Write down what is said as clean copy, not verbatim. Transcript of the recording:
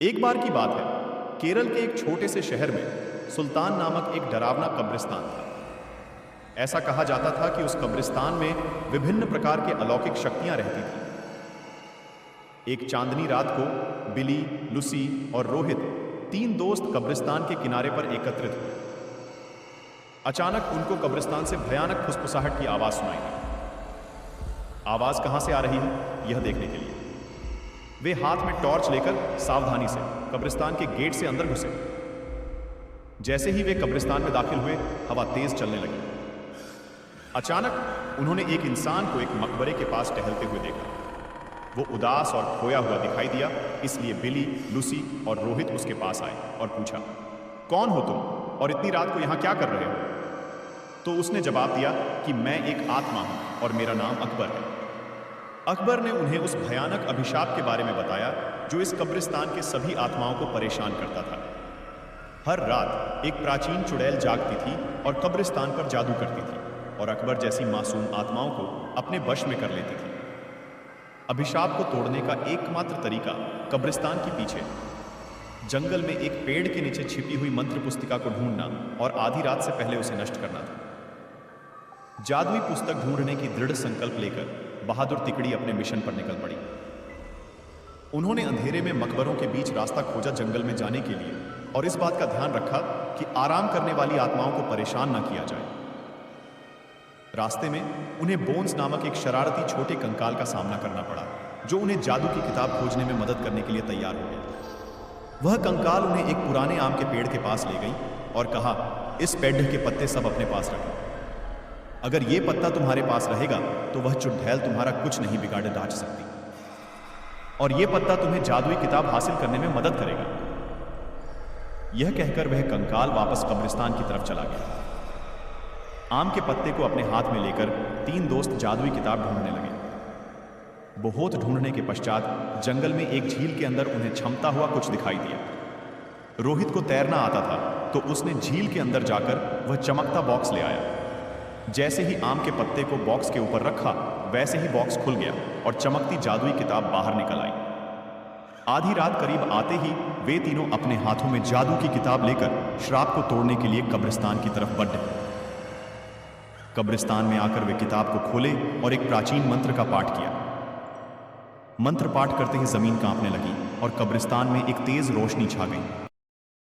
एक बार की बात है, केरल के एक छोटे से शहर में सुल्तान नामक एक डरावना कब्रिस्तान था। ऐसा कहा जाता था कि उस कब्रिस्तान में विभिन्न प्रकार के अलौकिक शक्तियां रहती थीं। एक चांदनी रात को बिली, लुसी और रोहित, तीन दोस्त कब्रिस्तान के किनारे पर एकत्रित हुए। अचानक उनको कब्रिस्तान से भयानक फुसफुसाहट की आवाज सुनाई दी। आवाज कहां से आ रही है, यह देखने के लिए वे हाथ में टॉर्च लेकर सावधानी से कब्रिस्तान के गेट से अंदर घुसे। जैसे ही वे कब्रिस्तान में दाखिल हुए, हवा तेज चलने लगी। अचानक उन्होंने एक इंसान को एक मकबरे के पास टहलते हुए देखा। वो उदास और खोया हुआ दिखाई दिया, इसलिए बिली, लुसी और रोहित उसके पास आए और पूछा, कौन हो तुम और इतनी रात को यहां क्या कर रहे हो? तो उसने जवाब दिया कि मैं एक आत्मा हूं और मेरा नाम अकबर है। अकबर ने उन्हें उस भयानक अभिशाप के बारे में बताया जो इस कब्रिस्तान के सभी आत्माओं को परेशान करता था। हर रात एक प्राचीन चुड़ैल जागती थी और कब्रिस्तान पर जादू करती थी और अकबर जैसी मासूम आत्माओं को अपने वश में कर लेती थी। अभिशाप को तोड़ने का एकमात्र तरीका कब्रिस्तान के पीछे जंगल में एक पेड़ के नीचे छिपी हुई मंत्र पुस्तिका को ढूंढना और आधी रात से पहले उसे नष्ट करना था। जादुई पुस्तक ढूंढने की दृढ़ संकल्प लेकर बहादुर तिकड़ी अपने मिशन पर निकल पड़ी। उन्होंने अंधेरे में मकबरों के बीच रास्ता खोजा जंगल में जाने के लिए, और इस बात का ध्यान रखा कि आराम करने वाली आत्माओं को परेशान न किया जाए। रास्ते में उन्हें बोन्स नामक एक शरारती छोटे कंकाल का सामना करना पड़ा, जो उन्हें जादू की किताब खोजने में मदद करने के लिए तैयार हो गया। वह कंकाल उन्हें एक पुराने आम के पेड़ के पास ले गई और कहा, इस पेड़ के पत्ते सब अपने पास रखें। अगर यह पत्ता तुम्हारे पास रहेगा तो वह चुड़ैल तुम्हारा कुछ नहीं बिगाड़े डांच सकती, और यह पत्ता तुम्हें जादुई किताब हासिल करने में मदद करेगा। यह कहकर वह कंकाल वापस कब्रिस्तान की तरफ चला गया। आम के पत्ते को अपने हाथ में लेकर तीन दोस्त जादुई किताब ढूंढने लगे। बहुत ढूंढने के पश्चात जंगल में एक झील के अंदर उन्हें छमता हुआ कुछ दिखाई दिया। रोहित को तैरना आता था, तो उसने झील के अंदर जाकर वह चमकता बॉक्स ले आया। जैसे ही आम के पत्ते को बॉक्स के ऊपर रखा, वैसे ही बॉक्स खुल गया और चमकती जादुई किताब बाहर निकल आई। आधी रात करीब आते ही वे तीनों अपने हाथों में जादू की किताब लेकर श्राप को तोड़ने के लिए कब्रिस्तान की तरफ बढ़े। कब्रिस्तान में आकर वे किताब को खोले और एक प्राचीन मंत्र का पाठ किया। मंत्र पाठ करते ही जमीन कांपने लगी और कब्रिस्तान में एक तेज रोशनी छा गई।